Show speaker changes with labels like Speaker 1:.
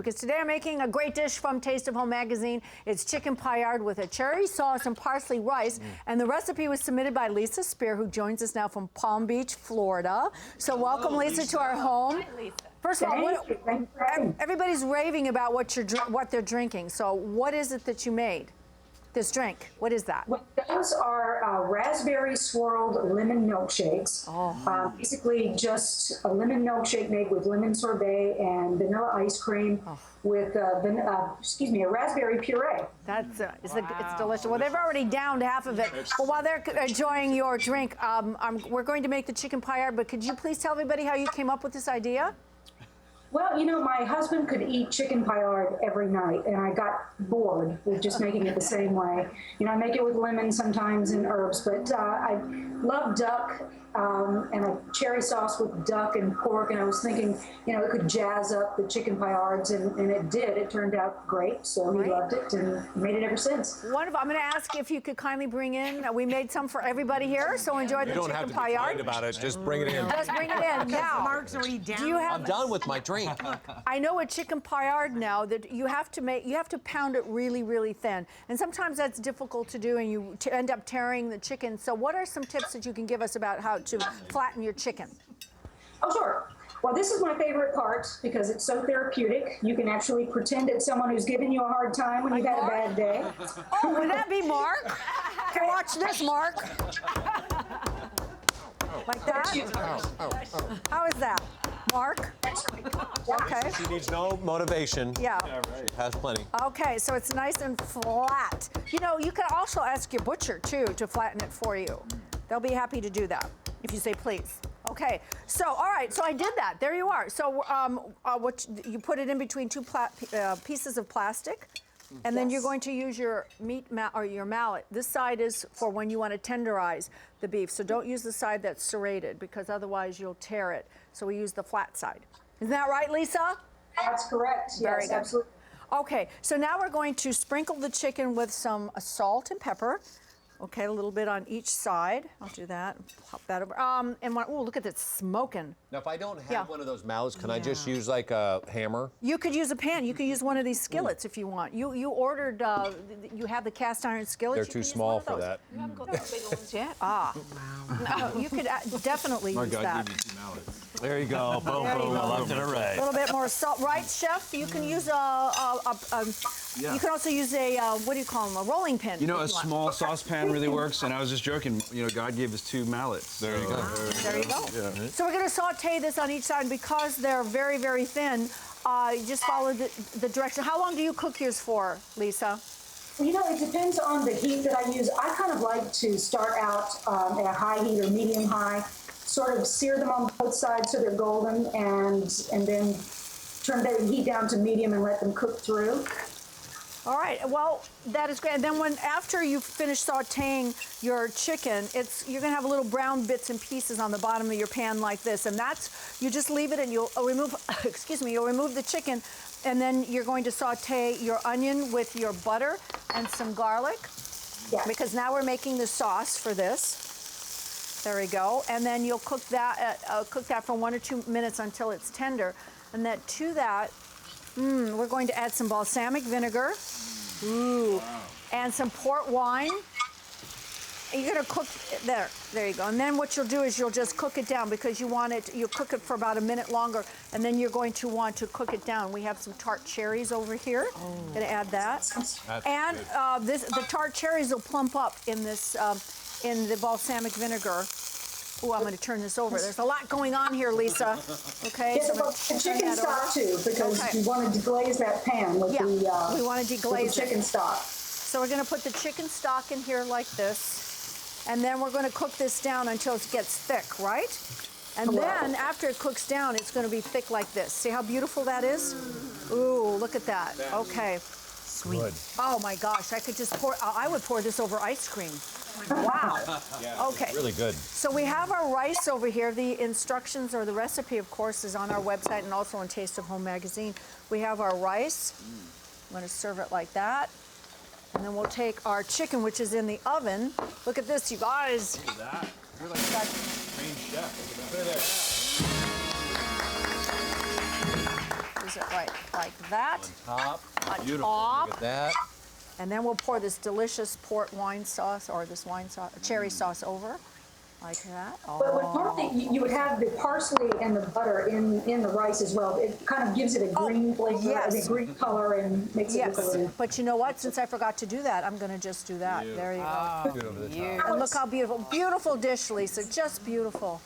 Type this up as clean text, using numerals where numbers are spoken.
Speaker 1: Because today I'm making a great dish from Taste of Home magazine. It's chicken Paillard with a cherry sauce and parsley rice. And the recipe was submitted by Lisa Speer, who joins us now from Palm Beach, Florida. So welcome, Lisa, to our home.
Speaker 2: Hi, Lisa.
Speaker 1: First of all, everybody's raving about what they're drinking. So what is it that you made? This drink, what is that?
Speaker 3: Well, those are raspberry swirled lemon milkshakes.
Speaker 1: Oh.
Speaker 3: Basically just a lemon milkshake made with lemon sorbet and vanilla ice cream with a raspberry puree.
Speaker 1: That's it's delicious. Well, they've already downed half of it. Well, while they're enjoying your drink, we're going to make the chicken Paillard, but could you please tell everybody how you came up with this idea?
Speaker 3: Well, you know, my husband could eat chicken Paillard every night, and I got bored with just making it the same way. You know, I make it with lemon sometimes and herbs, but I love duck and a cherry sauce with duck and pork, and I was thinking, you know, it could jazz up the chicken Paillards, and it did. It turned out great, so he loved it and made it ever since.
Speaker 1: Wonderful. I'm going to ask if you could kindly bring in, we made some for everybody here, so enjoy the chicken Paillard.
Speaker 4: You don't have to be kind about it, just bring it in.
Speaker 1: Let's bring it in now.
Speaker 2: Mark's already down.
Speaker 1: Do you have,
Speaker 4: I'm done with my drink.
Speaker 1: I know a chicken Paillard now that you have to pound it really, really thin. And sometimes that's difficult to do and you end up tearing the chicken. So what are some tips that you can give us about how to flatten your chicken?
Speaker 3: Oh, sure. Well, this is my favorite part because it's so therapeutic. You can actually pretend it's someone who's giving you a hard time when you've had a bad day.
Speaker 1: Oh, would that be Mark? Okay, watch this, Mark. Like that? How is that? Mark? Okay.
Speaker 4: She needs no motivation.
Speaker 1: Yeah.
Speaker 4: She has plenty.
Speaker 1: Okay, so it's nice and flat. You know, you can also ask your butcher, too, to flatten it for you. They'll be happy to do that if you say please. Okay, so, all right, so I did that. There you are. So you put it in between two pieces of plastic, and then you're going to use your your mallet. This side is for when you want to tenderize the beef, so don't use the side that's serrated because otherwise you'll tear it. So we use the flat side. Isn't that right, Lisa?
Speaker 3: That's correct.
Speaker 1: Very
Speaker 3: Yes,
Speaker 1: good.
Speaker 3: absolutely.
Speaker 1: Okay, so now we're going to sprinkle the chicken with some salt and pepper. Okay, a little bit on each side. I'll do that. Pop that over. Oh, look at that smoking.
Speaker 4: Now, if I don't have one of those mallets, can I just use like a hammer?
Speaker 1: You could use a pan. You could use one of these skillets if you want. You ordered. You have the cast iron skillets.
Speaker 4: They're too small for that.
Speaker 2: You haven't got those big ones yet.
Speaker 1: Ah, wow. No, you could definitely use that.
Speaker 4: There you go. Boom, boom, left and right.
Speaker 1: A little bit more salt, right, Chef? You can use You can also use a what do you call them? A rolling pin.
Speaker 5: You know, a small saucepan really works, and I was just joking. You know, God gave us two mallets.
Speaker 4: There you go.
Speaker 1: There you go.
Speaker 5: Yeah.
Speaker 1: So we're going to saute this on each side because they're very, very thin. You just follow the direction. How long do you cook yours for, Lisa?
Speaker 3: You know, it depends on the heat that I use. I kind of like to start out at a high heat or medium high, sort of sear them on both sides so they're golden, and then turn the heat down to medium and let them cook through.
Speaker 1: All right, well, that is great. And then after you finish sauteing your chicken, you're gonna have little brown bits and pieces on the bottom of your pan like this, and you just leave it and you'll remove, you'll remove the chicken, and then you're going to saute your onion with your butter and some garlic.
Speaker 3: Yeah.
Speaker 1: Because now we're making the sauce for this. There we go. And then you'll cook that for 1 or 2 minutes until it's tender. And then to that, we're going to add some balsamic vinegar, and some port wine. And you're gonna cook there you go. And then what you'll do is you'll just cook it down because you'll cook it for about a minute longer, and then you're going to want to cook it down. We have some tart cherries over here. Gonna add that. And the tart cherries will plump up in this, in the balsamic vinegar. Oh, I'm going to turn this over. There's a lot going on here, Lisa. Okay.
Speaker 3: Yes,
Speaker 1: so
Speaker 3: the chicken stock too, because you want to deglaze that pan with
Speaker 1: we want to deglaze
Speaker 3: with the chicken stock.
Speaker 1: So we're going to put the chicken stock in here like this, and then we're going to cook this down until it gets thick, right? And then after it cooks down, it's going to be thick like this. See how beautiful that is? Ooh, look at that. Okay.
Speaker 2: Sweet.
Speaker 4: Good.
Speaker 1: Oh my gosh, I would pour this over ice cream. Wow. Okay.
Speaker 4: Really good.
Speaker 1: So we have our rice over here. The instructions or the recipe, of course, is on our website and also on Taste of Home magazine. We have our rice. I'm going to serve it like that. And then we'll take our chicken, which is in the oven. Look at this, you guys.
Speaker 5: Look at that. You're like a trained chef. Look at that.
Speaker 1: Is is it right? Like that.
Speaker 4: Top.
Speaker 1: On
Speaker 4: Beautiful.
Speaker 1: top.
Speaker 4: Look at that.
Speaker 1: And then we'll pour this delicious port wine sauce or this wine sauce, cherry sauce over, like that.
Speaker 3: But with parsley, you would have the parsley and the butter in the rice as well. It kind of gives it a green flavor,
Speaker 1: yes.
Speaker 3: a green color, and makes it look a
Speaker 1: Yes,
Speaker 3: little.
Speaker 1: but you know what? Since I forgot to do that, I'm going to just do that. There you go.
Speaker 4: Good over the top.
Speaker 1: And look how beautiful. Beautiful dish, Lisa. Just beautiful.